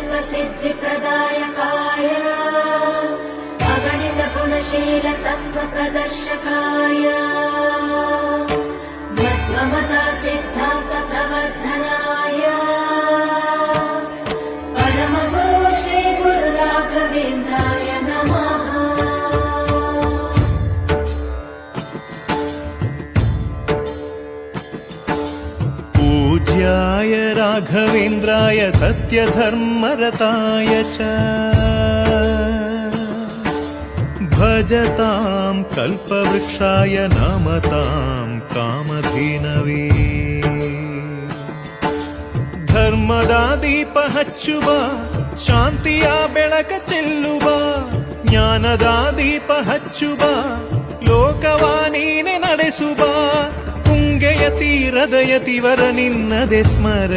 कल्पसिद्धिप्रदायकाय अगणितगुणशील तत्त्वप्रदर्शकाय मध्वमता सिद्धान्त प्रवर्धनाय परमगुरु श्री गुरु राघवेन्द्राय नमः। पूज्याय राघवेन्द्राय सत्यधर्मरताय च भजतां कल्पवृक्षाय नमतां कामधेनवे। ಧರ್ಮದ ದೀಪ ಹಚ್ಚುವ ಶಾಂತಿಯ ಬೆಳಕ ಚೆಲ್ಲುವ ಜ್ಞಾನದ ದೀಪ ಹಚ್ಚುವ ಲೋಕವ ನೀನೆ ನಡೆಸುವ ತುಂಗೆಯ ತೀರದ ಯತಿವರ ನಿನ್ನದೆ ಸ್ಮರ